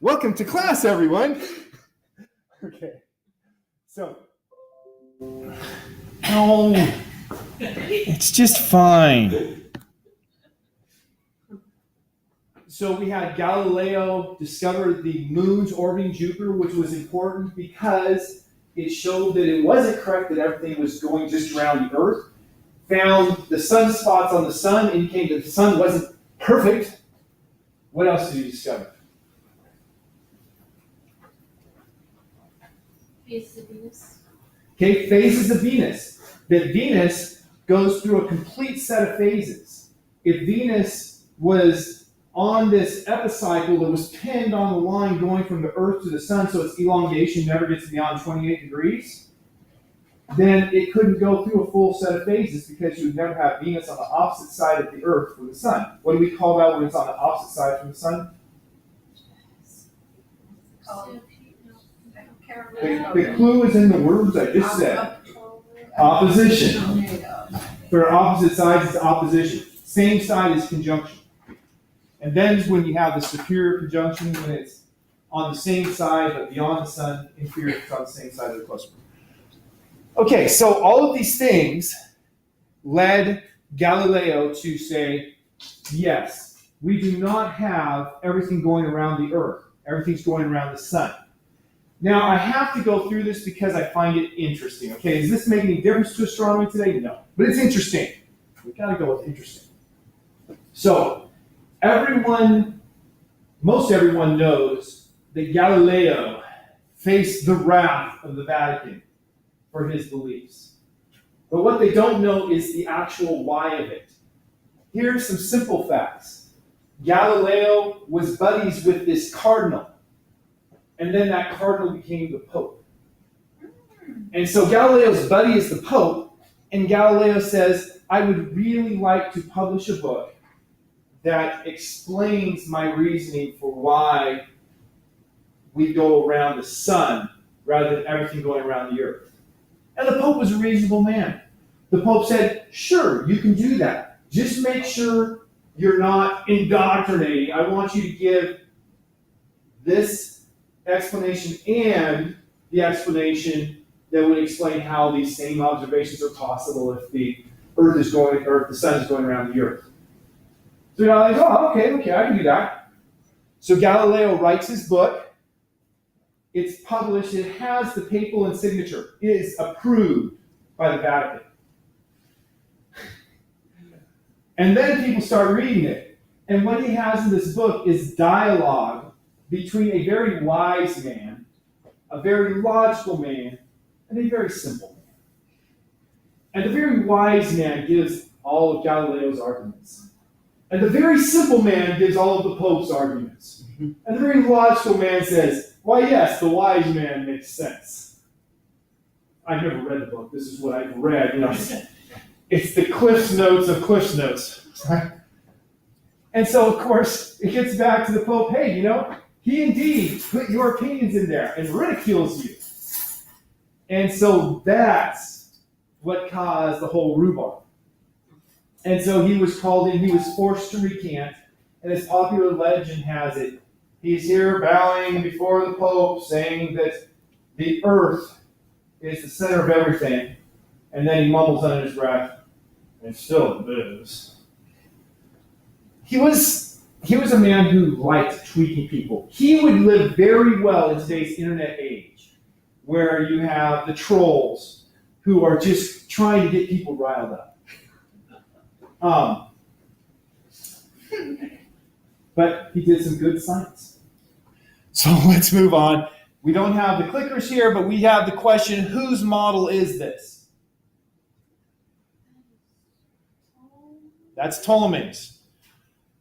Welcome to class, everyone. Okay. So, no, it's just fine. So we had Galileo discover the moons orbiting Jupiter, which was important because it showed that it wasn't correct that everything was going just around the Earth. Found the sunspots on the sun, indicating that the sun wasn't perfect. What else did he discover? Phases of Venus. Okay, phases of Venus. That Venus goes through a complete set of phases. If Venus was on this epicycle that was pinned on the line going from the Earth to the sun, so its elongation never gets beyond 28 degrees, then it couldn't go through a full set of phases because you would never have Venus on the opposite side of the Earth from the sun. What do we call that when it's on the opposite side from the sun? The clue is in the words I just said. Opposition. For opposite sides, it's opposition. Same side is conjunction. And then is when you have the superior conjunction, when it's on the same side but beyond the sun, inferior it's on the same side of the cluster. Okay, so all of these things led Galileo to say, yes, we do not have everything going around the Earth. Everything's going around the sun. Now, I have to go through this because I find it interesting. Okay, does this make any difference to astronomy today? No. But it's interesting. We've got to go with interesting. So, most everyone knows that Galileo faced the wrath of the Vatican for his beliefs. But what they don't know is the actual why of it. Here are some simple facts. Galileo was buddies with this cardinal. And then that cardinal became the Pope. And so Galileo's buddy is the Pope, and Galileo says, I would really like to publish a book that explains my reasoning for why we go around the sun rather than everything going around the Earth. And the Pope was a reasonable man. The Pope said, sure, you can do that. Just make sure you're not indoctrinating. I want you to give this explanation and the explanation that would explain how these same observations are possible if the the sun is going around the Earth. So Galileo's, okay, I can do that. So Galileo writes his book. It's published. It has the papal signature. It is approved by the Vatican. And then people start reading it. And what he has in this book is dialogue between a very wise man, a very logical man, and a very simple man. And the very wise man gives all of Galileo's arguments. And the very simple man gives all of the Pope's arguments. And the very logical man says, why yes, the wise man makes sense. I've never read the book. This is what I've read. It's the Cliff's Notes of Cliff's Notes. Right? And so, of course, it gets back to the Pope, hey, he indeed put your opinions in there and ridicules you. And so that's what caused the whole rhubarb. And so he was called in, he was forced to recant, and as popular legend has it, he's here bowing before the Pope, saying that the Earth is the center of everything, and then he mumbles under his breath, and still it is. He was a man who liked tweaking people. He would live very well in today's internet age, where you have the trolls who are just trying to get people riled up. But he did some good science. So let's move on. We don't have the clickers here, but we have the question, whose model is this? That's Ptolemy's.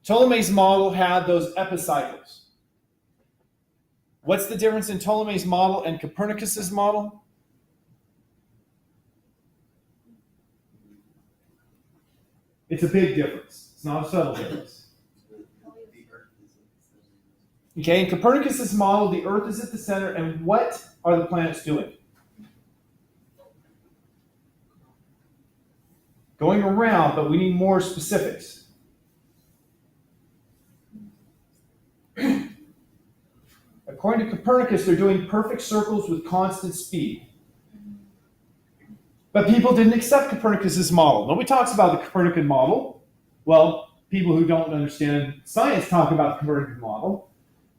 Ptolemy's model had those epicycles. What's the difference in Ptolemy's model and Copernicus's model? It's a big difference. It's not a subtle difference. Okay, in Copernicus's model, the Earth is at the center, and what are the planets doing? Going around, but we need more specifics. According to Copernicus, they're doing perfect circles with constant speed. But people didn't accept Copernicus's model. Nobody talks about the Copernican model. Well, people who don't understand science talk about the Copernican model,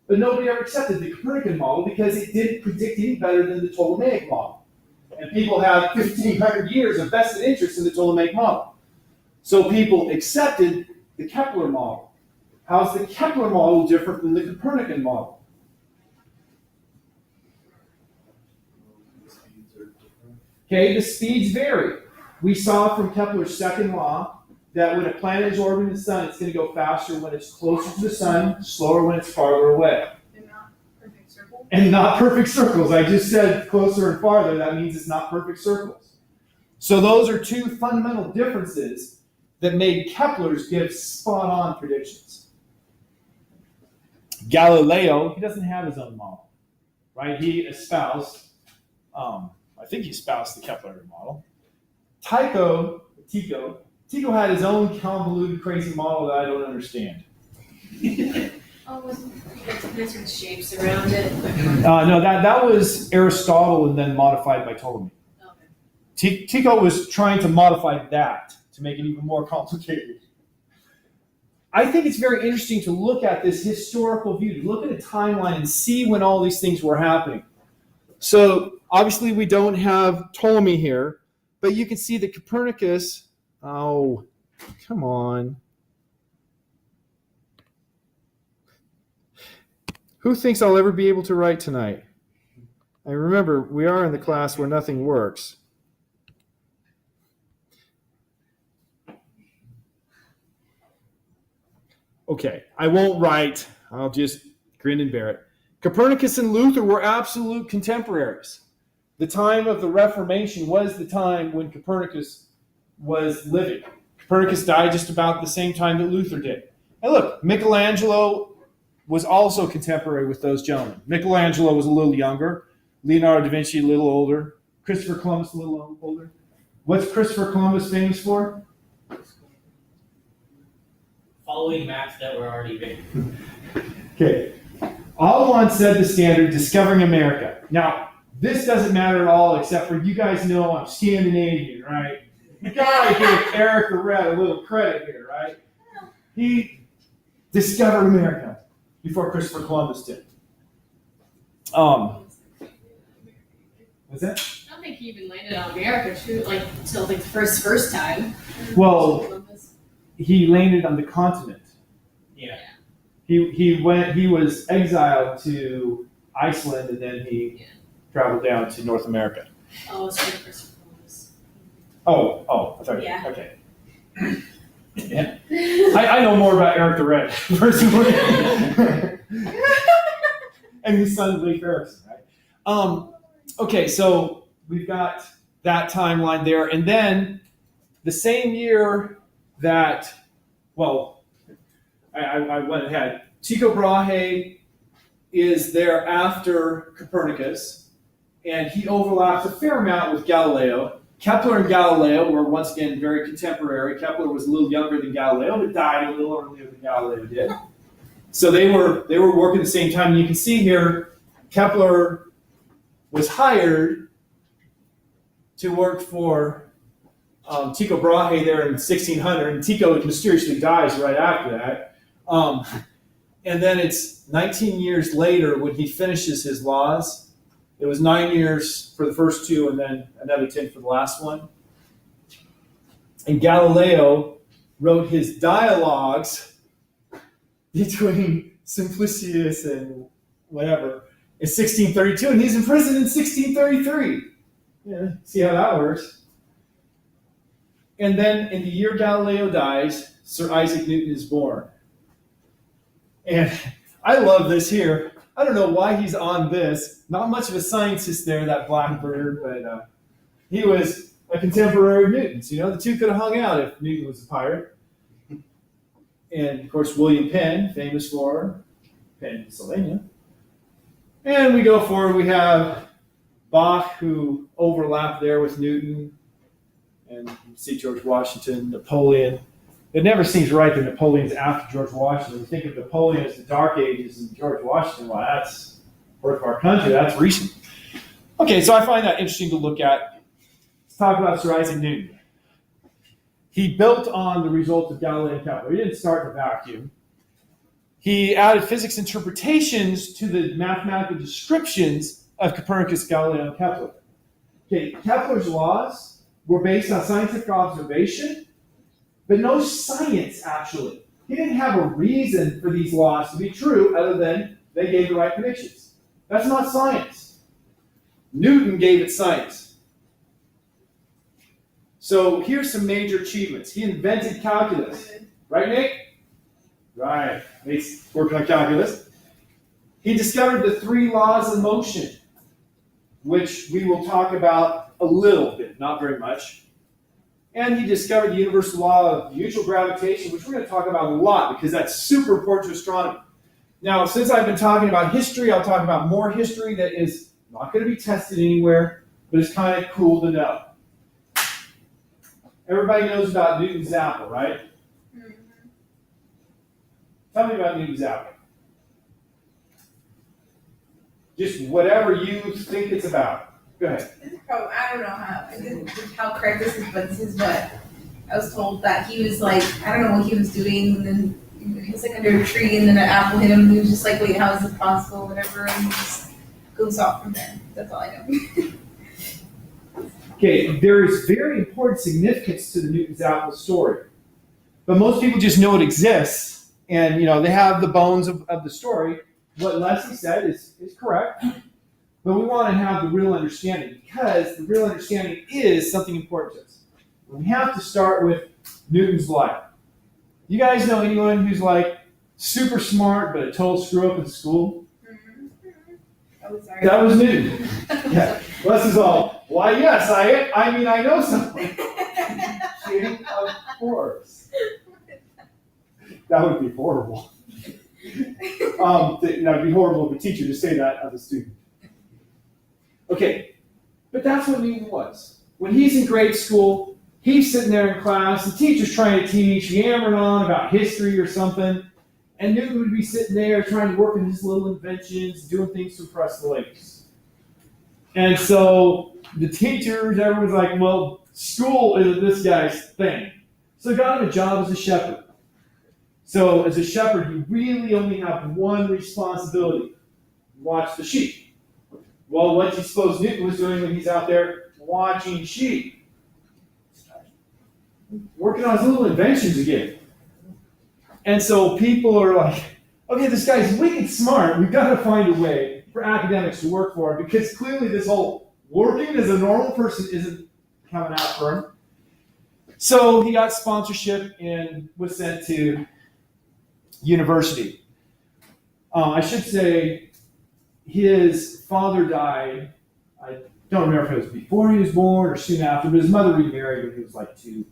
but nobody ever accepted the Copernican model because it didn't predict any better than the Ptolemaic model. And people have 1,500 years of vested interest in the Ptolemaic model. So people accepted the Kepler model. How's the Kepler model different than the Copernican model? Okay, the speeds vary. We saw from Kepler's second law that when a planet is orbiting the sun, it's going to go faster when it's closer to the sun, slower when it's farther away. And not perfect circles. And not perfect circles. I just said closer and farther. That means it's not perfect circles. So those are two fundamental differences that made Kepler's give spot-on predictions. Galileo, he doesn't have his own model, right? He espoused, I think he espoused the Kepler model. Tycho had his own convoluted, crazy model that I don't understand. Oh, wasn't different shapes around it? No, that was Aristotle and then modified by Ptolemy. Okay. Tycho was trying to modify that to make it even more complicated. I think it's very interesting to look at this historical view, to look at a timeline and see when all these things were happening. So obviously we don't have Ptolemy here, but you can see that Copernicus, oh, come on. Who thinks I'll ever be able to write tonight? And remember, we are in the class where nothing works. Okay, I won't write. I'll just grin and bear it. Copernicus and Luther were absolute contemporaries. The time of the Reformation was the time when Copernicus was living. Copernicus died just about the same time that Luther did. And look, Michelangelo was also contemporary with those gentlemen. Michelangelo was a little younger. Leonardo da Vinci a little older. Christopher Columbus a little older. What's Christopher Columbus famous for? Following maps that were already written. Okay. Alwan set the standard, discovering America. Now, this doesn't matter at all, except for you guys know I'm Scandinavian, right? You gotta give Eric Red a little credit here, right? He discovered America before Christopher Columbus did. What's that? I don't think he even landed on America, until the first time. Well, he landed on the continent. Yeah. He was exiled to Iceland, and then he traveled down to North America. Oh, it's for Christopher Columbus. Oh, I thought. Yeah. Okay. Yeah. I know more about Eric the Red, personally. And his son, Leif Erikson, right? Okay, so we've got that timeline there. And then the same year that, well, I went ahead. Tycho Brahe is there after Copernicus, and he overlaps a fair amount with Galileo. Kepler and Galileo were once again very contemporary. Kepler was a little younger than Galileo, but died a little earlier than Galileo did. So they were working at the same time. And you can see here, Kepler was hired to work for Tycho Brahe there in 1600, and Tycho mysteriously dies right after that. And then it's 19 years later when he finishes his laws. It was 9 years for the first two, and then another 10 for the last one. And Galileo wrote his dialogues between Simplicius and whatever in 1632, and he's in prison in 1633. Yeah, see how that works. And then in the year Galileo dies, Sir Isaac Newton is born. And I love this here. I don't know why he's on this. Not much of a scientist there, that Blackbird, but he was a contemporary of Newton's. You know, the two could have hung out if Newton was a pirate. And, of course, William Penn, famous for Pennsylvania. And we go forward. We have Bach, who overlapped there with Newton. And you see George Washington, Napoleon. It never seems right that Napoleon's after George Washington. We think of Napoleon as the Dark Ages and George Washington, well, birth of our country. That's recent. Okay, so I find that interesting to look at. Let's talk about Sir Isaac Newton. He built on the results of Galileo and Kepler. He didn't start in a vacuum. He added physics interpretations to the mathematical descriptions of Copernicus, Galileo, and Kepler. Okay, Kepler's laws were based on scientific observation, but no science, actually. He didn't have a reason for these laws to be true other than they gave the right predictions. That's not science. Newton gave it science. So here's some major achievements. He invented calculus. Right, Nick? Right. He's working on calculus. He discovered the 3 laws of motion, which we will talk about a little bit, not very much. And he discovered the universal law of mutual gravitation, which we're going to talk about a lot because that's super important to astronomy. Now, since I've been talking about history, I'll talk about more history that is not going to be tested anywhere, but it's kind of cool to know. Everybody knows about Newton's apple, right? Mm-hmm. Tell me about Newton's apple. Just whatever you think it's about. Go ahead. This is probably, I don't know how correct this is, but this is what I was told, that he was like, I don't know what he was doing, and then he was like under a tree, and then an apple hit him, and he was just like, wait, how is it possible, whatever, and he just goes off from there. That's all I know. Okay, there is very important significance to the Newton's apple story. But most people just know it exists, and they have the bones of the story. What Leslie said is correct, but we want to have the real understanding, because the real understanding is something important to us. We have to start with Newton's life. You guys know anyone who's like super smart but a total screw up in school? Oh, sorry. That was Newton. Yeah. Leslie's all, why yes, I know someone. Kidding, of course. That would be horrible. That would be horrible of a teacher to say that of a student. Okay, but that's what Newton was. When he's in grade school, he's sitting there in class, the teacher's trying to teach, yammering on about history or something, and Newton would be sitting there trying to work on his little inventions, doing things to impress the ladies. And so the teachers, everyone's like, well, school isn't this guy's thing. So he got him a job as a shepherd. So as a shepherd, you really only have one responsibility: watch the sheep. Well, what do you suppose Newton was doing when he's out there watching sheep? Working on his little inventions again. And so people are like, okay, this guy's wicked smart. We've got to find a way for academics to work for him, because clearly this whole working as a normal person isn't coming out for him. So he got sponsorship and was sent to university. I should say his father died. I don't remember if it was before he was born or soon after, but his mother remarried when he was like 2.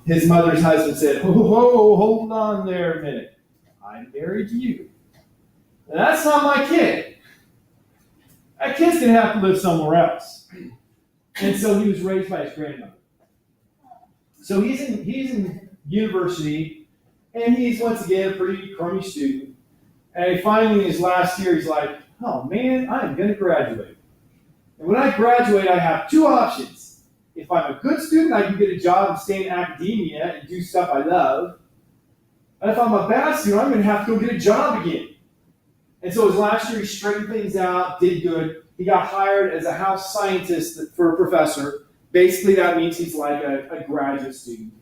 His mother's husband said, whoa, hold on there a minute. I married you. That's not my kid. That kid's going to have to live somewhere else. And so he was raised by his grandmother. So he's in university, and he's once again a pretty crummy student. And finally, in his last year, he's like, oh man, I'm going to graduate. And when I graduate, I have 2 options. If I'm a good student, I can get a job and stay in academia and do stuff I love. But if I'm a bad student, I'm going to have to go get a job again. And so his last year, he straightened things out, did good. He got hired as a house scientist for a professor. Basically, that means he's like a graduate student.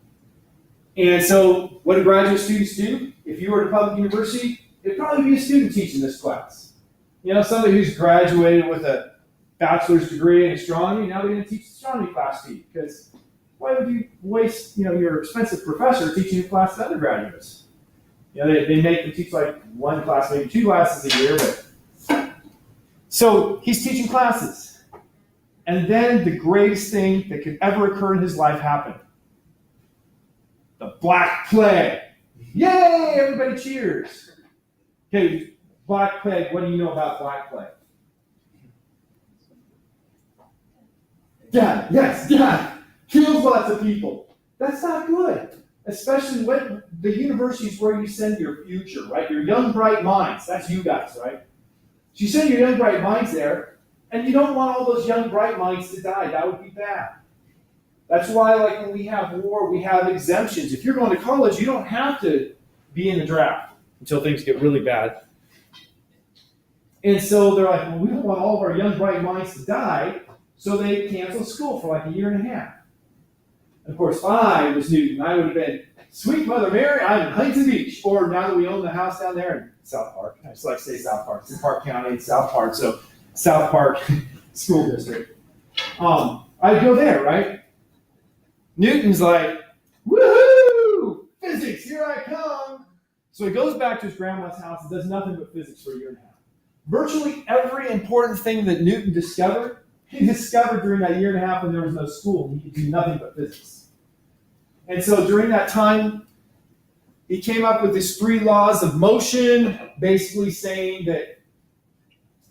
And so what do graduate students do? If you were at a public university, it'd probably be a student teaching this class. Somebody who's graduated with a bachelor's degree in astronomy, now they're going to teach astronomy class to you. Because why would you waste your expensive professor teaching a class to undergraduates? They make them teach like 1 class, maybe 2 classes a year. But so he's teaching classes. And then the greatest thing that could ever occur in his life happened. The Black Plague. Yay! Everybody cheers. Okay, Black Plague, what do you know about Black Plague? Yeah, kills lots of people. That's not good. Especially when the university is where you send your future, right? Your young, bright minds. That's you guys, right? So you send your young, bright minds there, and you don't want all those young, bright minds to die. That would be bad. That's why, like, when we have war, we have exemptions. If you're going to college, you don't have to be in the draft until things get really bad. And so they're like, well, we don't want all of our young, bright minds to die, so they canceled school for like a year and a half. And of course, if I was Newton, I would have been, sweet Mother Mary, I'm in Huntington Beach. Or now that we own the house down there in South Park, I just like to say South Park. It's in Park County, it's South Park, so South Park School District. I'd go there, right? Newton's like, woohoo! Physics, here I come. So he goes back to his grandma's house and does nothing but physics for a year and a half. Virtually every important thing that Newton discovered, he discovered during that year and a half when there was no school. He could do nothing but physics. And so during that time, he came up with his 3 laws of motion, basically saying that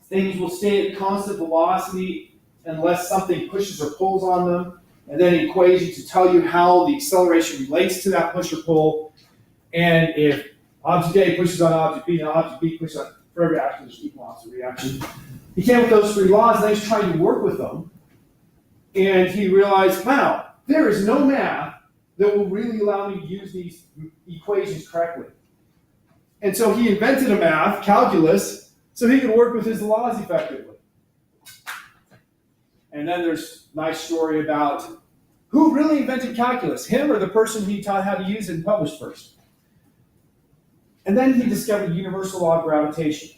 things will stay at constant velocity unless something pushes or pulls on them. And then equations to tell you how the acceleration relates to that push or pull. And if object A pushes on object B and object B pushes on, for every action, there's equal opposite reaction. He came up with those 3 laws, and then he's trying to work with them. And he realized, wow, there is no math that will really allow me to use these equations correctly. And so he invented a math, calculus, so he could work with his laws effectively. And then there's a nice story about who really invented calculus, him or the person he taught how to use it and published first. And then he discovered the universal law of gravitation.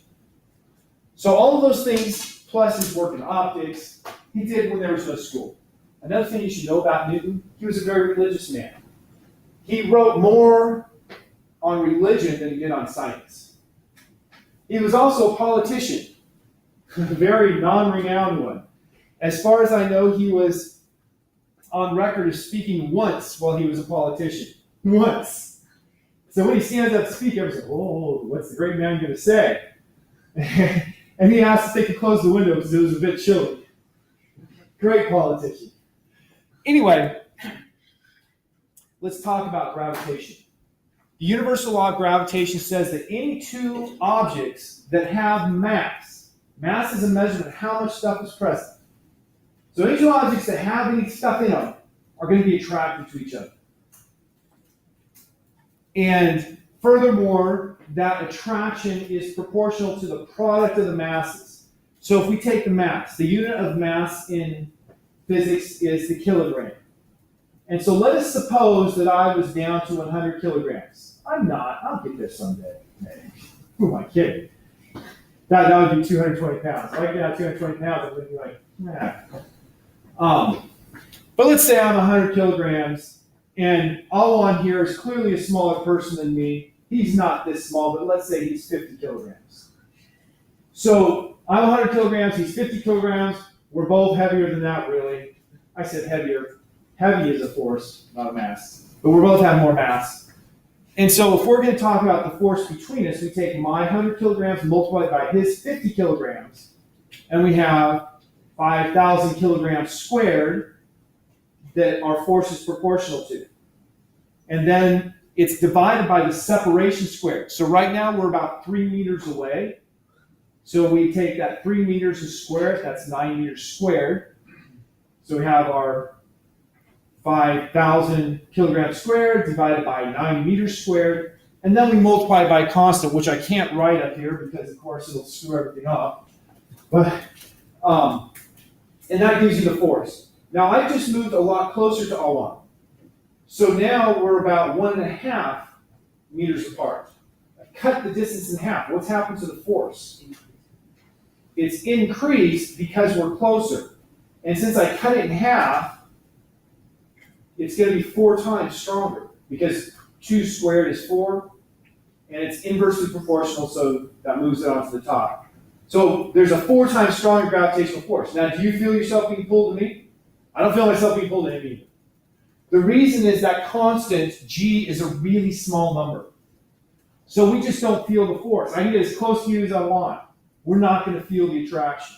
So all of those things, plus his work in optics, he did when there was no school. Another thing you should know about Newton, he was a very religious man. He wrote more on religion than he did on science. He was also a politician, a very non-renowned one. As far as I know, he was on record as speaking once while he was a politician. Once. So when he stands up to speak, everyone's like, whoa, what's the great man going to say? And he asked if they could close the window because it was a bit chilly. Great politician. Anyway, let's talk about gravitation. The universal law of gravitation says that any 2 objects that have mass is a measurement of how much stuff is present. So any 2 objects that have any stuff in them are going to be attracted to each other. And furthermore, that attraction is proportional to the product of the masses. So if we take the mass, the unit of mass in physics is the kilogram. And so let us suppose that I was down to 100 kilograms. I'm not. I'll get there someday. Who am I kidding? That would be 220 pounds. If I get out 220 pounds, I would be like, nah. But let's say I'm 100 kilograms, and all on here is clearly a smaller person than me. He's not this small, but let's say he's 50 kilograms. So I'm 100 kilograms, he's 50 kilograms. We're both heavier than that, really. I said heavier. Heavy is a force, not a mass. But we both have more mass. And so if we're going to talk about the force between us, we take my 100 kilograms multiplied by his 50 kilograms, and we have 5,000 kilograms squared that our force is proportional to. And then it's divided by the separation squared. So right now we're about 3 meters away. So we take that 3 meters and square it, that's 9 meters squared. So we have our 5,000 kilograms squared divided by 9 meters squared. And then we multiply by a constant, which I can't write up here because, of course, it'll screw everything up. But, and that gives you the force. Now, I just moved a lot closer to O1. So now we're about 1.5 meters apart. I cut the distance in half. What's happened to the force? It's increased because we're closer. And since I cut it in half, it's going to be 4 times stronger because 2 squared is 4, and it's inversely proportional, so that moves it onto the top. So there's a 4 times stronger gravitational force. Now, do you feel yourself being pulled to me? I don't feel myself being pulled to him either. The reason is that constant, G, is a really small number. So we just don't feel the force. I can get as close to you as I want. We're not going to feel the attraction.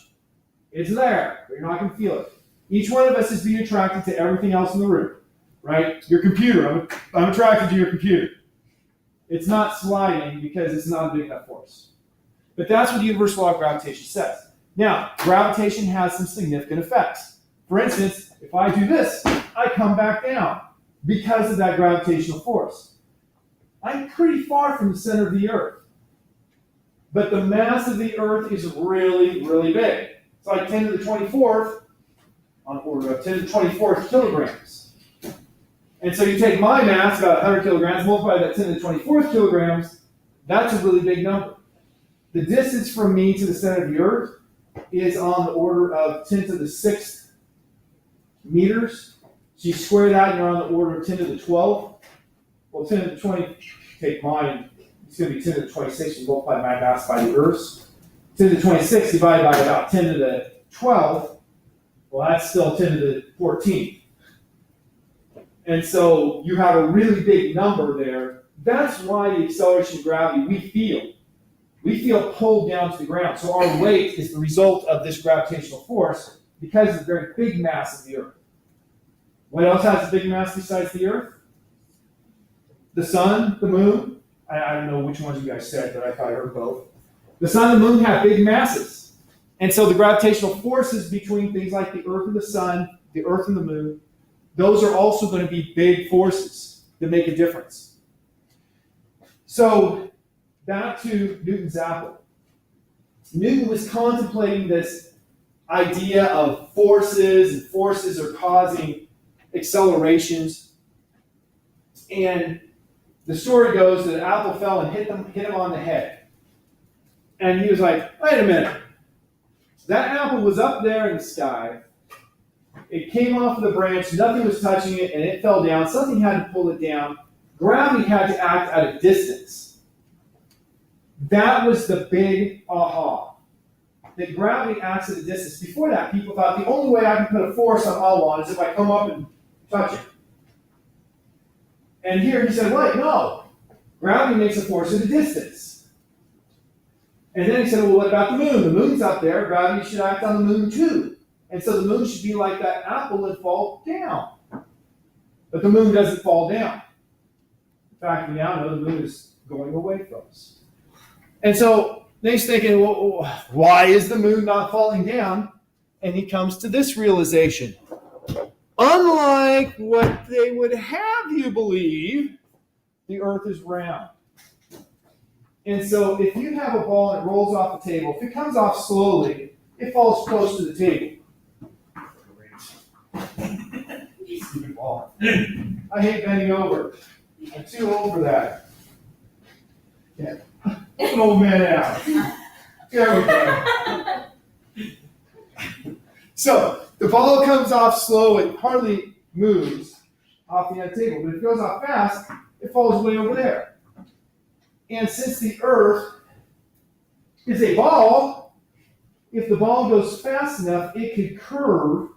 It's there, but you're not going to feel it. Each one of us is being attracted to everything else in the room, right? Your computer, I'm attracted to your computer. It's not sliding because it's not a big enough force. But that's what the universal law of gravitation says. Now, gravitation has some significant effects. For instance, if I do this, I come back down because of that gravitational force. I'm pretty far from the center of the Earth. But the mass of the Earth is really, really big. It's like 10 to the 24th, on order of 10 to the 24th kilograms. And so you take my mass, about 100 kilograms, multiply that 10 to the 24th kilograms, that's a really big number. The distance from me to the center of the Earth is on the order of 10 to the 6th meters. So you square that and you're on the order of 10 to the 12th. Well, 10 to the 20, take mine, it's going to be 10 to the 26, you multiply my mass by the Earth's. 10 to the 26 divided by about 10 to the 12th, well, that's still 10 to the 14th. And so you have a really big number there. That's why the acceleration of gravity we feel pulled down to the ground. So our weight is the result of this gravitational force because of the very big mass of the Earth. What else has a big mass besides the Earth? The sun, the moon. I don't know which ones you guys said, but I thought I heard both. The sun and the moon have big masses. And so the gravitational forces between things like the Earth and the sun, the Earth and the moon, those are also going to be big forces that make a difference. So back to Newton's apple. Newton was contemplating this idea of forces, and forces are causing accelerations. And the story goes that an apple fell and hit him on the head. And he was like, wait a minute. That apple was up there in the sky. It came off of the branch, nothing was touching it, and it fell down. Something had to pull it down. Gravity had to act at a distance. That was the big aha. That gravity acts at a distance. Before that, people thought the only way I can put a force on Alwan is if I come up and touch it. And here he said, wait, no. Gravity makes a force at a distance. And then he said, well, what about the moon? The moon's up there. Gravity should act on the moon too. And so the moon should be like that apple and fall down. But the moon doesn't fall down. In fact, we now know the moon is going away from us. And so then he's thinking, well, why is the moon not falling down? And he comes to this realization. Unlike what they would have you believe, the Earth is round. And so if you have a ball and it rolls off the table, if it comes off slowly, it falls close to the table. Stupid ball. I hate bending over. I'm too old for that. Yeah. An old man out. There we go. So the ball comes off slow, it hardly moves off the end table. But if it goes off fast, it falls way over there. And since the Earth is a ball, if the ball goes fast enough, it could curve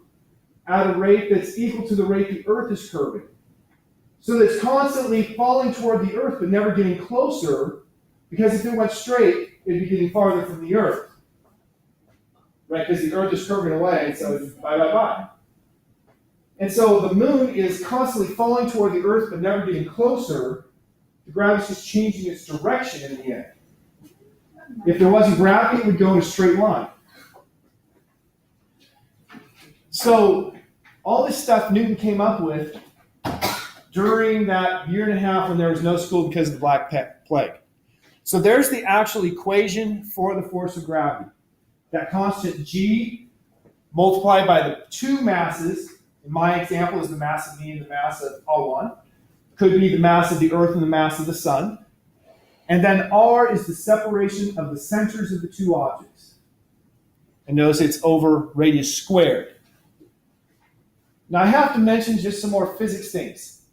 at a rate that's equal to the rate the Earth is curving. So that it's constantly falling toward the Earth but never getting closer, because if it went straight, it'd be getting farther from the Earth. Right? Because the Earth is curving away, so it's bye, bye, bye. And so the moon is constantly falling toward the Earth but never getting closer. The gravity's just changing its direction in the end. If there wasn't gravity, it would go in a straight line. So all this stuff Newton came up with during that year and a half when there was no school because of the Black Plague. So there's the actual equation for the force of gravity. That constant g multiplied by the two masses, in my example is the mass of me and the mass of Alwan, could be the mass of the Earth and the mass of the Sun. And then r is the separation of the centers of the two objects. And notice it's over radius squared. Now I have to mention just some more physics things.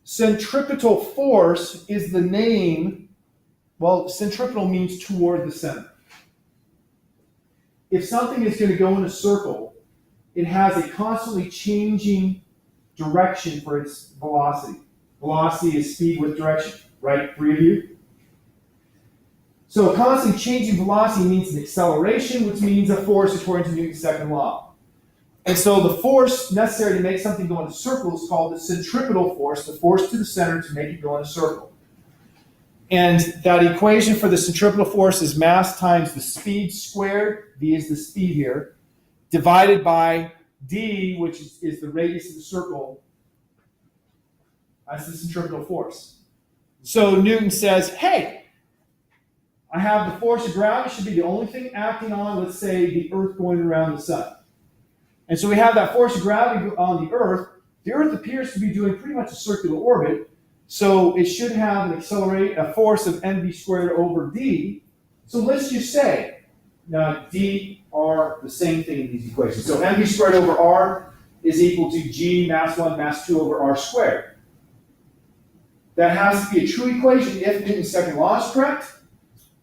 Centripetal force is the name, well, centripetal means toward the center. If something is going to go in a circle, it has a constantly changing direction for its velocity. Velocity is speed with direction, right? Three of you? So a constantly changing velocity means an acceleration, which means a force according to Newton's second law. And so the force necessary to make something go in a circle is called the centripetal force, the force to the center to make it go in a circle. And that equation for the centripetal force is mass times the speed squared, v is the speed here, divided by d, which is the radius of the circle. That's the centripetal force. So Newton says, hey, I have the force of gravity should be the only thing acting on, let's say, the Earth going around the sun. And so we have that force of gravity on the Earth. The Earth appears to be doing pretty much a circular orbit, so it should have a force of mv squared over d. So let's just say, now d are the same thing in these equations. So mv squared over r is equal to g mass 1 mass 2 over r squared. That has to be a true equation if Newton's second law is correct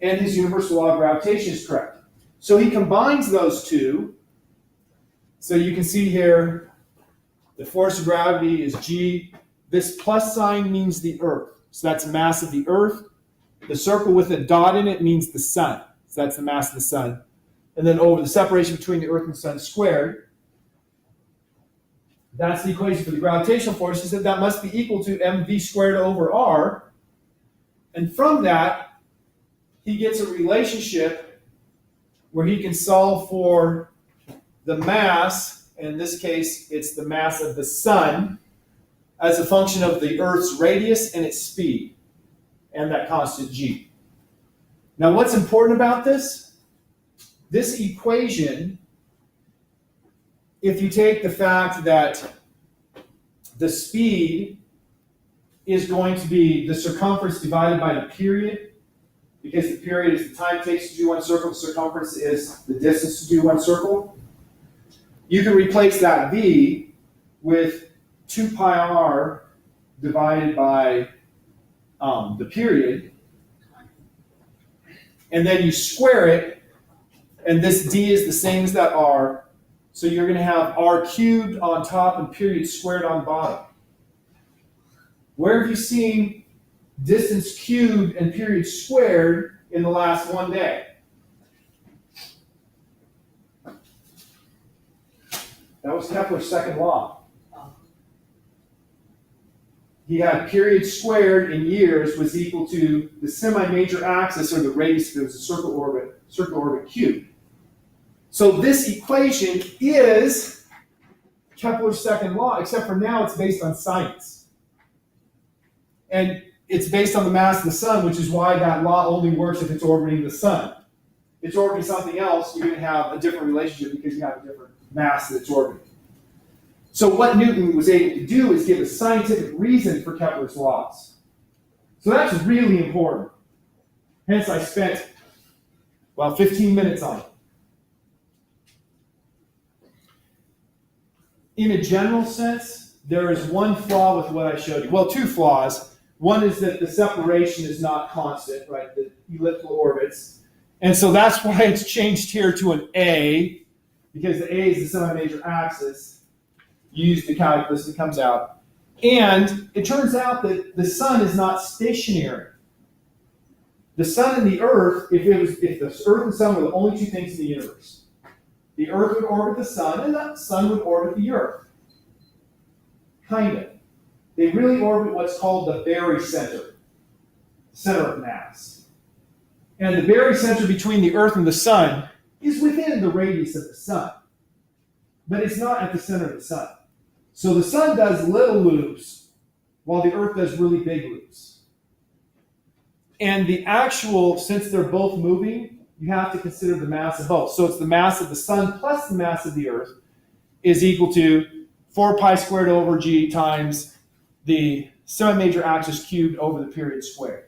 and his universal law of gravitation is correct. So he combines those two. So you can see here, the force of gravity is g. This plus sign means the Earth. So that's the mass of the Earth. The circle with a dot in it means the sun. So that's the mass of the sun. And then over the separation between the Earth and the sun squared. That's the equation for the gravitational force. He said that must be equal to mv squared over r. And from that, he gets a relationship where he can solve for the mass, and in this case, it's the mass of the sun, as a function of the Earth's radius and its speed, and that constant g. Now, what's important about this? This equation, if you take the fact that the speed is going to be the circumference divided by the period, because the period is the time it takes to do one circle, the circumference is the distance to do one circle. You can replace that v with 2 pi r divided by the period, and then you square it, and this d is the same as that r, so you're going to have r cubed on top and period squared on bottom. Where have you seen distance cubed and period squared in the last one day? That was Kepler's second law. He had period squared in years was equal to the semi-major axis, or the radius if it was a circle orbit cubed. So this equation is Kepler's second law, except for now it's based on science. And it's based on the mass of the sun, which is why that law only works if it's orbiting the sun. If it's orbiting something else, you're going to have a different relationship because you have a different mass that it's orbiting. So what Newton was able to do is give a scientific reason for Kepler's laws. So that's really important. Hence I spent, 15 minutes on it. In a general sense, there is one flaw with what I showed you. Well, two flaws. One is that the separation is not constant, right? The elliptical orbits. And so that's why it's changed here to an A, because the A is the semi-major axis. You use the calculus, it comes out. And it turns out that the sun is not stationary. The sun and the Earth, if the Earth and sun were the only two things in the universe, the Earth would orbit the sun, and the sun would orbit the Earth. Kind of. They really orbit what's called the barycenter, center of mass. And the barycenter between the Earth and the sun is within the radius of the sun, but it's not at the center of the sun. So the sun does little loops, while the Earth does really big loops. And the actual, since they're both moving, you have to consider the mass of both. So it's the mass of the sun plus the mass of the Earth is equal to 4 pi squared over g times the semi-major axis cubed over the period squared.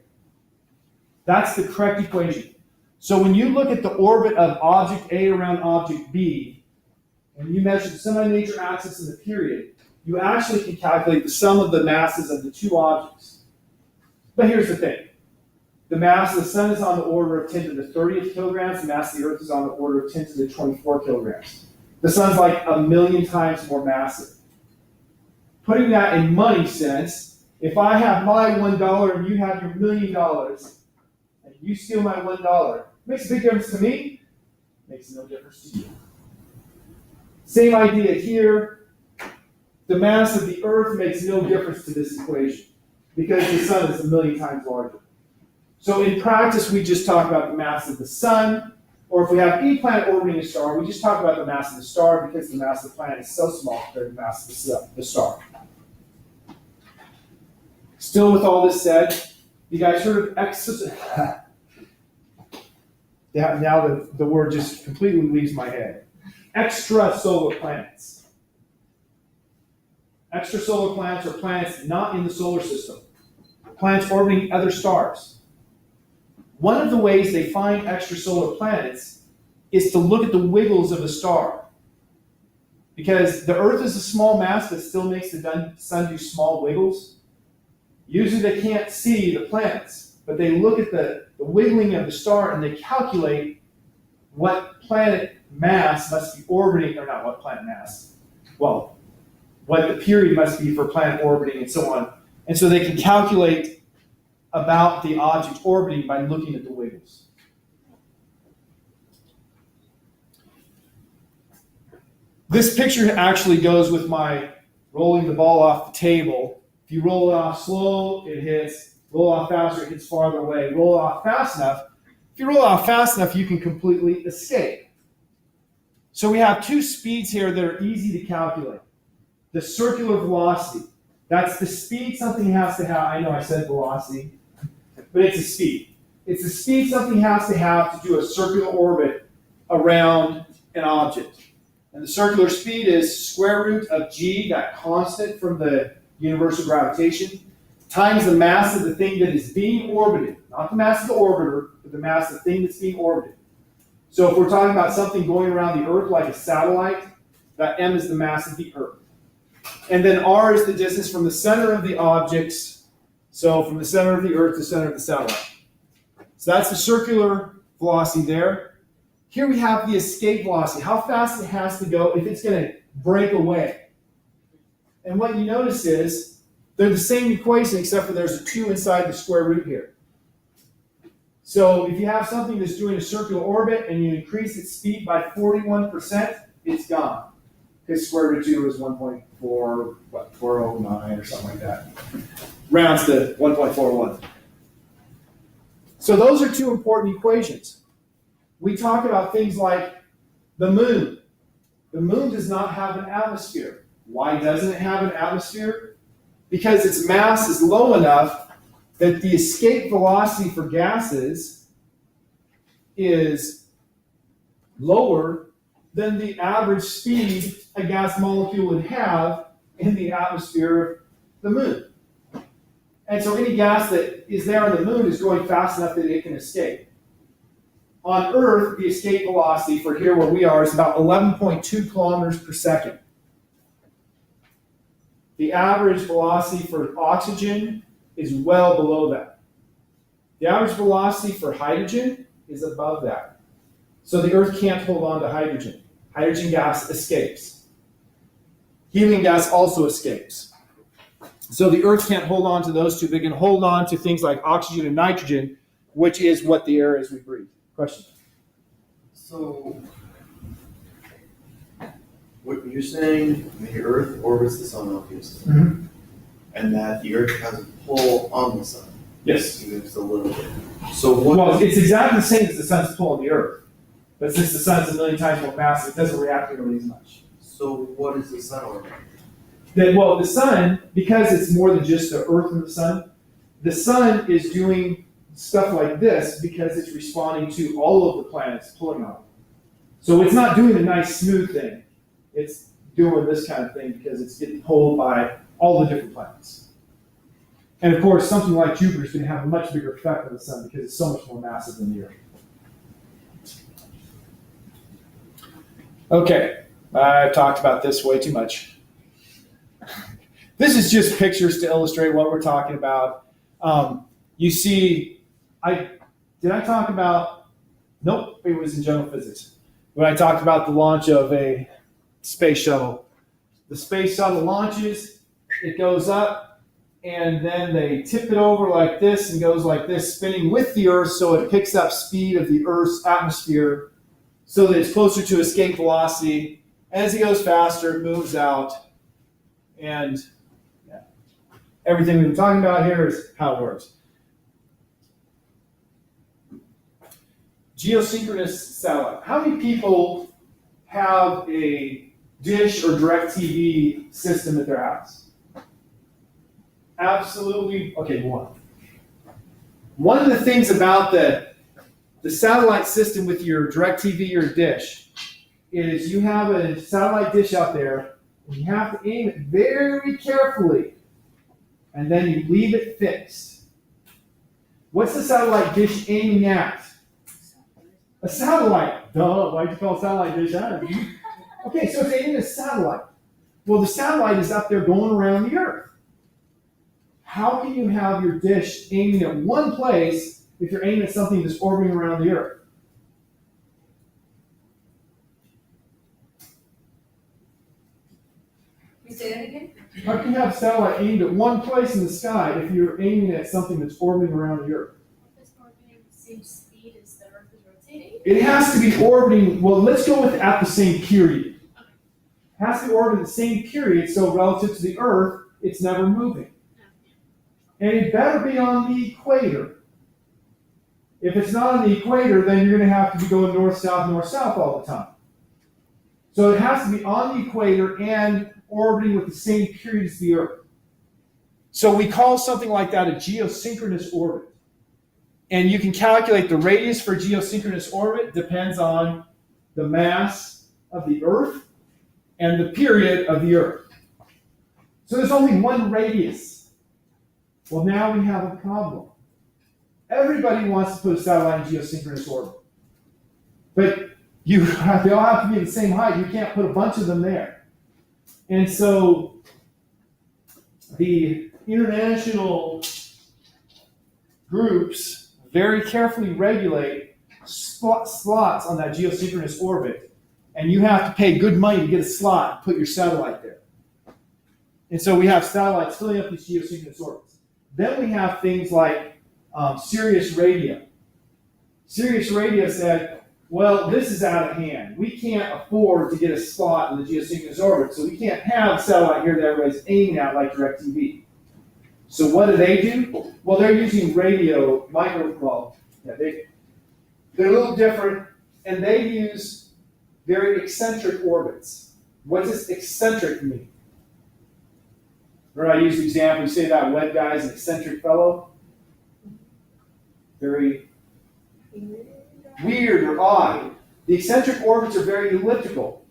That's the correct equation. So when you look at the orbit of object A around object B, and you measure the semi-major axis and the period, you actually can calculate the sum of the masses of the two objects. But here's the thing. The mass of the sun is on the order of 10 to the 30th kilograms. The mass of the Earth is on the order of 10 to the 24 kilograms. The sun's like 1,000,000 times more massive. Putting that in money sense, if I have my $1 and you have your $1 million, and you steal my $1, makes a big difference to me, makes no difference to you. Same idea here. The mass of the Earth makes no difference to this equation because the sun is 1,000,000 times larger. So in practice, we just talk about the mass of the sun, or if we have any planet orbiting a star, we just talk about the mass of the star because the mass of the planet is so small compared to the mass of the star. Still, with all this said, you guys heard of yeah, now the word just completely leaves my head. Extrasolar planets. Extrasolar planets are planets not in the solar system. Planets orbiting other stars. One of the ways they find extrasolar planets is to look at the wiggles of a star. Because the Earth is a small mass that still makes the sun do small wiggles. Usually they can't see the planets, but they look at the wiggling of the star and they calculate what planet mass must be orbiting, or not what planet mass, well, what the period must be for planet orbiting and so on. And so they can calculate about the object orbiting by looking at the wiggles. This picture actually goes with my rolling the ball off the table. If you roll it off slow, it hits. Roll off faster, it hits farther away. Roll it off fast enough. If you roll it off fast enough, you can completely escape. So we have two speeds here that are easy to calculate. The circular velocity. That's the speed something has to have. I know I said velocity, but it's a speed. It's the speed something has to do a circular orbit around an object. And the circular speed is square root of g, that constant from the universal gravitation, times the mass of the thing that is being orbited. Not the mass of the orbiter, but the mass of the thing that's being orbited. So if we're talking about something going around the Earth like a satellite, that m is the mass of the Earth. And then r is the distance from the center of the objects, so from the center of the Earth to the center of the satellite. So that's the circular velocity there. Here we have the escape velocity, how fast it has to go if it's going to break away. And what you notice is they're the same equation except for there's a 2 inside the square root here. So if you have something that's doing a circular orbit and you increase its speed by 41%, it's gone. Because square root 2 is 409 or something like that. Rounds to 1.41. So those are two important equations. We talk about things like the moon. The moon does not have an atmosphere. Why doesn't it have an atmosphere? Because its mass is low enough that the escape velocity for gases is lower than the average speed a gas molecule would have in the atmosphere of the moon. And so any gas that is there on the moon is going fast enough that it can escape. On Earth, the escape velocity for here where we are is about 11.2 kilometers per second. The average velocity for oxygen is well below that. The average velocity for hydrogen is above that. So the Earth can't hold on to hydrogen. Hydrogen gas escapes. Helium gas also escapes. So the Earth can't hold on to those two, but it can hold on to things like oxygen and nitrogen, which is what the air is we breathe. Question? So, what you're saying, the Earth orbits the sun, obviously, and that the Earth has a pull on the sun. Yes. Even if it's a little bit. So what? Well, it's exactly the same as the sun's pull on the Earth. But since the sun's a million times more massive, it doesn't react nearly as much. So what is the sun orbiting? Well, the sun, because it's more than just the Earth and the sun is doing stuff like this because it's responding to all of the planets pulling on it. So it's not doing a nice smooth thing. It's doing this kind of thing because it's getting pulled by all the different planets. And of course, something like Jupiter is going to have a much bigger effect on the sun because it's so much more massive than the Earth. Okay, I've talked about this way too much. This is just pictures to illustrate what we're talking about. You see, did I talk about, nope, it was in general physics. When I talked about the launch of a space shuttle. The space shuttle launches, it goes up, and then they tip it over like this and goes like this, spinning with the Earth so it picks up speed of the Earth's atmosphere so that it's closer to escape velocity. As it goes faster, it moves out, and everything we've been talking about here is how it works. geosynchronous satellite. How many people have a dish or DirecTV system at their house? Absolutely. Okay, one. One of the things about the satellite system with your DirecTV or dish is you have a satellite dish out there, and you have to aim it very carefully, and then you leave it fixed. What's the satellite dish aiming at? A satellite. Duh, why'd you call it satellite dish? Okay, so it's aiming at a satellite. Well, the satellite is up there going around the Earth. How can you have your dish aiming at one place if you're aiming at something that's orbiting around the Earth? You say that again? How can you have a satellite aimed at one place in the sky if you're aiming at something that's orbiting around the Earth? If it's orbiting at the same speed as the Earth is rotating. It has to be orbiting, well, let's go with at the same period. It has to be orbiting the same period, so relative to the Earth, it's never moving. And it better be on the equator. If it's not on the equator, then you're going to have to be going north-south all the time. So it has to be on the equator and orbiting with the same period as the Earth. So we call something like that a geosynchronous orbit. And you can calculate the radius for geosynchronous orbit depends on the mass of the Earth and the period of the Earth. So there's only one radius. Well, now we have a problem. Everybody wants to put a satellite in geosynchronous orbit. But they all have to be the same height. You can't put a bunch of them there. And so the international groups very carefully regulate slots on that geosynchronous orbit. And you have to pay good money to get a slot and put your satellite there. And so we have satellites filling up these geosynchronous orbits. Then we have things like Sirius Radio. Sirius Radio said, well, this is out of hand. We can't afford to get a slot in the geosynchronous orbit, so we can't have a satellite here that everybody's aiming at like DirecTV. So what do? Well, they're using they're a little different, and they use very eccentric orbits. What does eccentric mean? Remember I used the example, you say that web guy's an eccentric fellow? Very weird or odd. The eccentric orbits are very elliptical.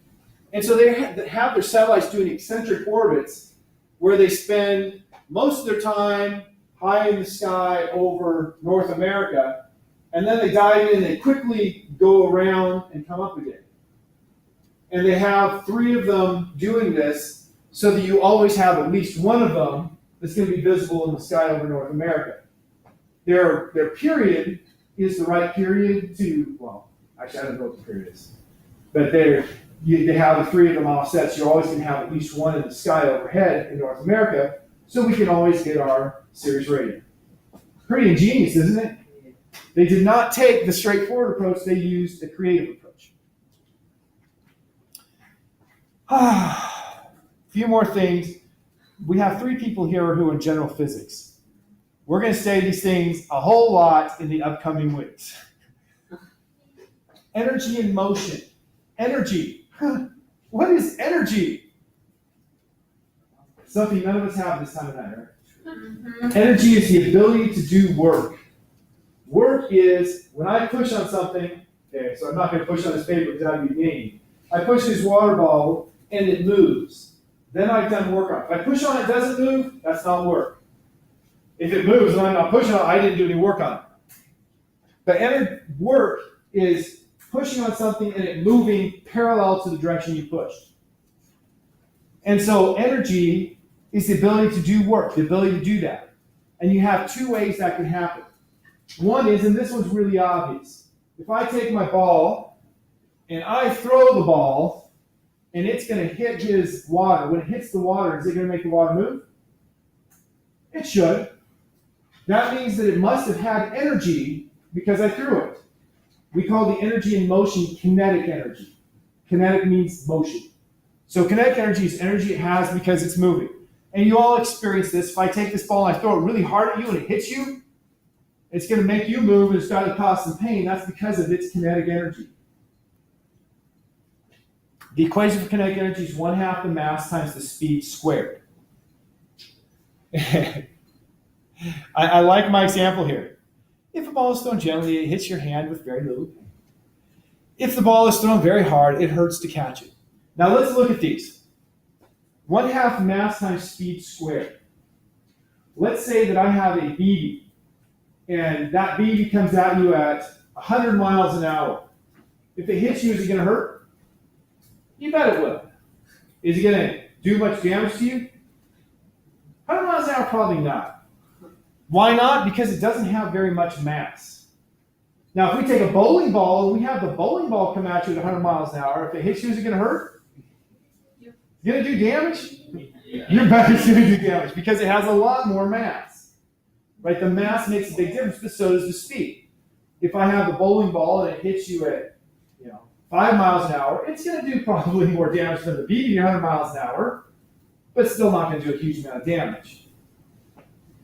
And so they have their satellites doing eccentric orbits where they spend most of their time high in the sky over North America, and then they dive in and they quickly go around and come up again. And they have 3 of them doing this so that you always have at least one of them that's going to be visible in the sky over North America. Their period is the right period to, well, actually I don't know what the period is. But they have the 3 of them offset, so you're always going to have at least one in the sky overhead in North America, so we can always get our Sirius Radio. Pretty ingenious, isn't it? They did not take the straightforward approach, they used a creative approach. A few more things. We have 3 people here who are in general physics. We're going to say these things a whole lot in the upcoming weeks. Energy and motion. Energy. What is energy? Something none of us have this time of night, right? Mm-hmm. Energy is the ability to do work. Work is when I push on something, okay, so I'm not going to push on this paper because that would be mean. I push this water bottle and it moves. Then I've done work on it. If I push on it, it doesn't move, that's not work. If it moves and I'm not pushing on it, I didn't do any work on it. But work is pushing on something and it moving parallel to the direction you pushed. And so energy is the ability to do work, the ability to do that. And you have 2 ways that can happen. One is, and this one's really obvious, if I take my ball and I throw the ball, and it's going to hit his water. When it hits the water, is it going to make the water move? It should. That means that it must have had energy because I threw it. We call the energy in motion kinetic energy. Kinetic means motion. So kinetic energy is energy it has because it's moving. And you all experience this. If I take this ball and I throw it really hard at you and it hits you, It's going to make you move and it's got to cause some pain. That's because of its kinetic energy. The equation for kinetic energy is 1/2 the mass times the speed squared. I like my example here. If a ball is thrown gently, it hits your hand with very little pain. If the ball is thrown very hard, it hurts to catch it. Now let's look at these. 1/2 mass times speed squared. Let's say that I have a BB, and that BB comes at you at 100 miles an hour. If it hits you, is it going to hurt? You bet it will. Is it going to do much damage to you? 100 miles an hour, probably not. Why not? Because it doesn't have very much mass. Now, if we take a bowling ball and we have the bowling ball come at you at 100 miles an hour, if it hits you, is it going to hurt? It's going to do damage? Your bet it's going to do damage because it has a lot more mass. Right? The mass makes a big difference, but so does the speed. If I have the bowling ball and it hits you at 5 miles an hour, it's going to do probably more damage than the BB at 100 miles an hour, but still not going to do a huge amount of damage.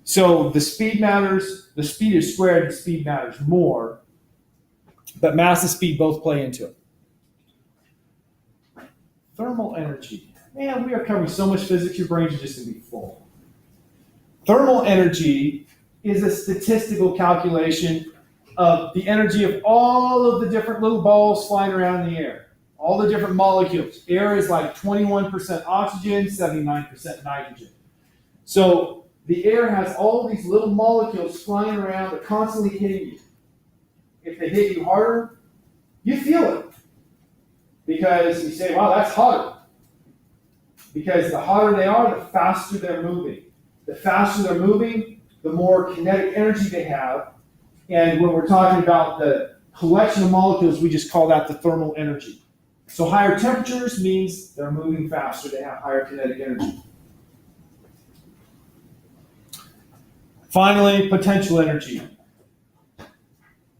So the speed matters, the speed is squared, the speed matters more, but mass and speed both play into it. Thermal energy. Man, we are covering so much physics, your brains are just going to be full. Thermal energy is a statistical calculation of the energy of all of the different little balls flying around in the air, all the different molecules. Air is like 21% oxygen, 79% nitrogen. So the air has all these little molecules flying around that are constantly hitting you. If they hit you harder, you feel it. Because you say, wow, that's hotter. Because the hotter they are, the faster they're moving. The faster they're moving, the more kinetic energy they have. And when we're talking about the collection of molecules, we just call that the thermal energy. So higher temperatures means they're moving faster, they have higher kinetic energy. Finally, potential energy.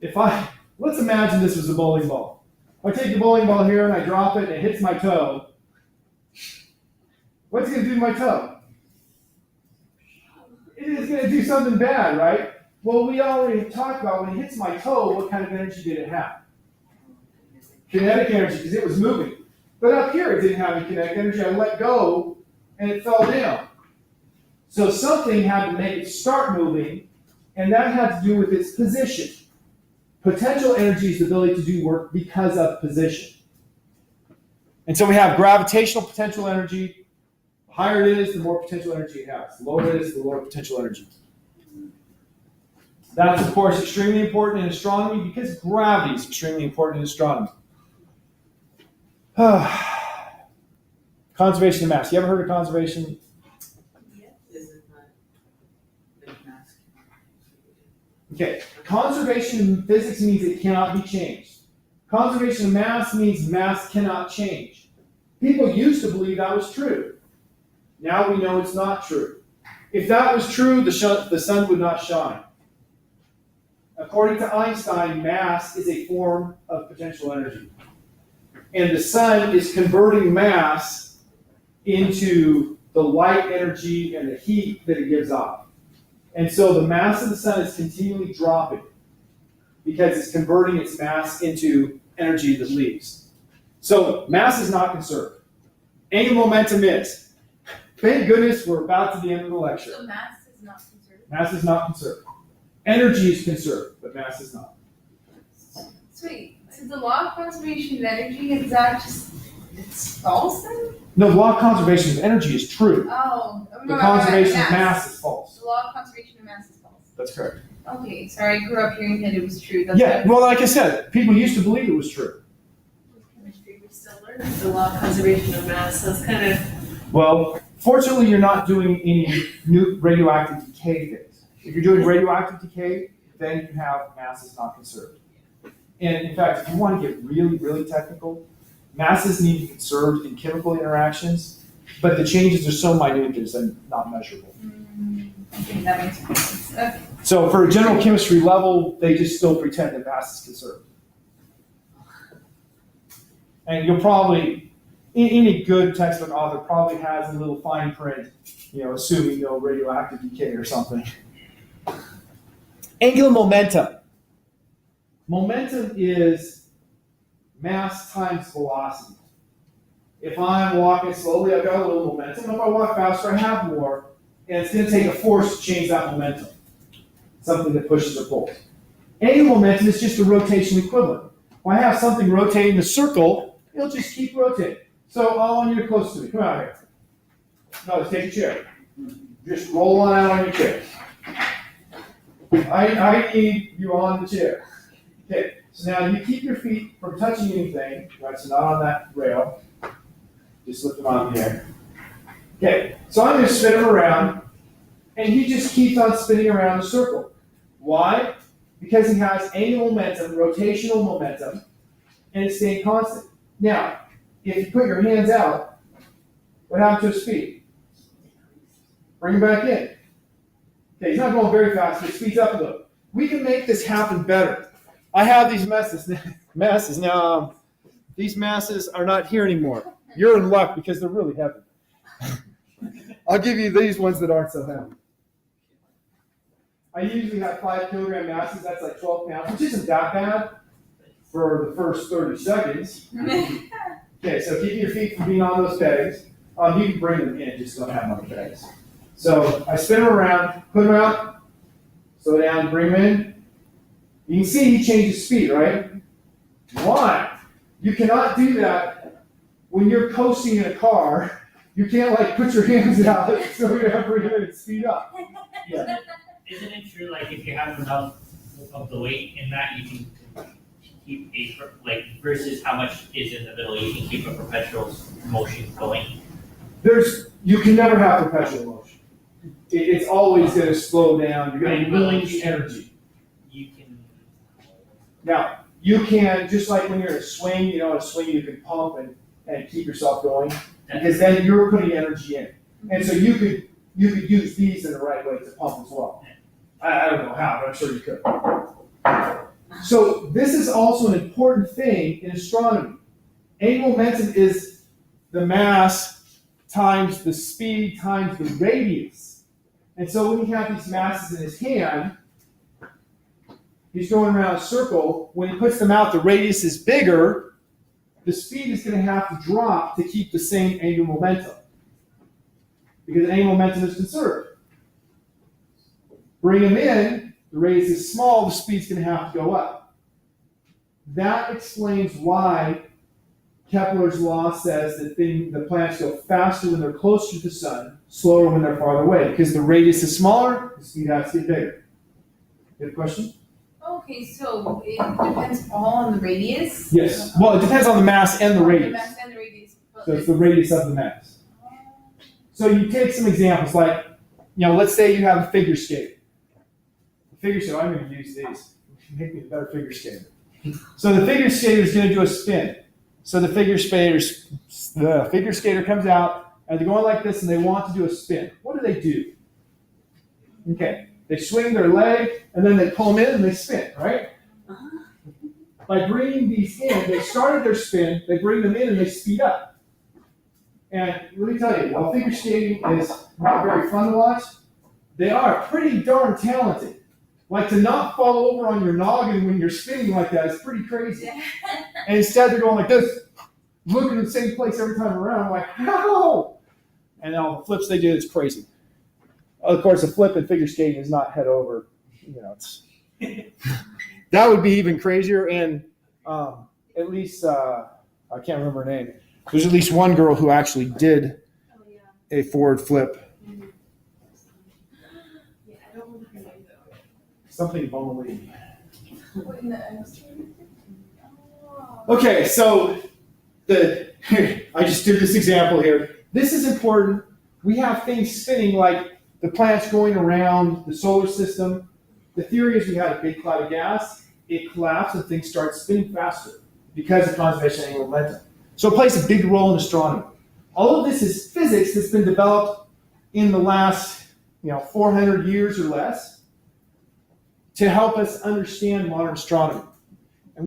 Let's imagine this was a bowling ball. If I take the bowling ball here and I drop it and it hits my toe, what's it going to do to my toe? It is going to do something bad, right? Well, we already talked about when it hits my toe, what kind of energy did it have? Kinetic energy, because it was moving. But up here, it didn't have any kinetic energy. I let go, and it fell down. So something had to make it start moving, and that had to do with its position. Potential energy is the ability to do work because of position. And so we have gravitational potential energy. The higher it is, the more potential energy it has. The lower it is, the lower potential energy. That's, of course, extremely important in astronomy because gravity is extremely important in astronomy. Conservation of mass. You ever heard of conservation? Okay. Conservation in physics means it cannot be changed. Conservation of mass means mass cannot change. People used to believe that was true. Now we know it's not true. If that was true, the sun would not shine. According to Einstein, mass is a form of potential energy. And the sun is converting mass into the light energy and the heat that it gives off. And so the mass of the sun is continually dropping because it's converting its mass into energy that leaves. So mass is not conserved. Angular momentum is. Thank goodness we're about to the end of the lecture. So mass is not conserved? Mass is not conserved. Energy is conserved, but mass is not. Sweet. So the law of conservation of energy, is that just, it's false then? No, the law of conservation of energy is true. Oh. The conservation of mass is false. The law of conservation of mass is false. That's correct. Okay, sorry, I grew up hearing that it was true. That's Yeah, well, like I said, people used to believe it was true. Chemistry, we still learn the law of conservation of mass, so it's kind of. Well, fortunately, you're not doing any new radioactive decay things. If you're doing radioactive decay, then you have mass is not conserved. And in fact, if you want to get really, really technical, masses need to be conserved in chemical interactions, but the changes are so minute that they're not measurable. Okay, that makes more sense. Okay. So for a general chemistry level, they just still pretend that mass is conserved. And you'll probably, any good textbook author probably has a little fine print, assuming no radioactive decay or something. Angular momentum. Momentum is mass times velocity. If I'm walking slowly, I've got a little momentum. If I walk faster, I have more. And it's going to take a force to change that momentum. Something that pushes or pulls. Angular momentum is just a rotation equivalent. When I have something rotating in a circle, it'll just keep rotating. So I want you to close to me. Come out here. No, let's take a chair. Just roll on out on your chair. I need you on the chair. Okay, so now you keep your feet from touching anything, right? So not on that rail. Just lift them out in the air. Okay, so I'm going to spin him around, and he just keeps on spinning around the circle. Why? Because he has angular momentum, rotational momentum, and it's staying constant. Now, if you put your hands out, what happens to his feet? Bring him back in. Okay, he's not going very fast, but it speeds up a little. We can make this happen better. I have these masses. Now, these masses are not here anymore. You're in luck because they're really heavy. I'll give you these ones that aren't so heavy. I usually have 5 kilogram masses. That's like 12 pounds, which isn't that bad for the first 30 seconds. Okay, so keep your feet from being on those pegs. You can bring them in, just don't have them on the pegs. So I spin them around, put them out, slow down, bring them in. You can see he changes speed, right? Why? You cannot do that when you're coasting in a car. You can't like put your hands out so you have to bring it and speed up. Yeah. Isn't it true, like, if you have enough of the weight in that, you can keep like, versus how much is in the middle, you can keep a perpetual motion going? You can never have perpetual motion. It's always going to slow down. You're going to lose energy. You can. Now, you can, just like when you're in a swing, in a swing you can pump and keep yourself going, because then you're putting energy in. And so you could use these in the right way to pump as well. I don't know how, but I'm sure you could. So this is also an important thing in astronomy. Angular momentum is the mass times the speed times the radius. And so when you have these masses in his hand, he's going around a circle. When he puts them out, the radius is bigger. The speed is going to have to drop to keep the same angular momentum, because angular momentum is conserved. Bring them in, the radius is small, the speed's going to have to go up. That explains why Kepler's law says that the planets go faster when they're closer to the sun, slower when they're farther away, because the radius is smaller, the speed has to get bigger. You have a question? Okay, so it depends all on the radius? Yes. Well, it depends on the mass and the radius. The mass and the radius. So it's the radius of the mass. So you take some examples, like, let's say you have a figure skater. The figure skater, I'm going to use these. Make me a better figure skater. So the figure skater is going to do a spin. So the figure skater comes out, and they're going like this, and they want to do a spin. What do? Okay. They swing their leg, and then they pull them in, and they spin, right? By bringing these in, they started their spin, they bring them in, and they speed up. And let me tell you, while figure skating is not very fun to watch, they are pretty darn talented. Like, to not fall over on your noggin when you're spinning like that is pretty crazy. And instead they're going like this, looking in the same place every time around. I'm like, how? And all the flips they do, it's crazy. Of course, a flip in figure skating is not head over. It's that would be even crazier. And at least I can't remember her name. There's at least one girl who actually did a forward flip. Yeah, I don't remember her name though. Something Bonelli. What in the ASTR? Okay, so I just did this example here. This is important. We have things spinning like the planets going around the solar system. The theory is we had a big cloud of gas, it collapsed, and things start spinning faster because of conservation of angular momentum. So it plays a big role in astronomy. All of this is physics that's been developed in the last 400 years or less to help us understand modern astronomy.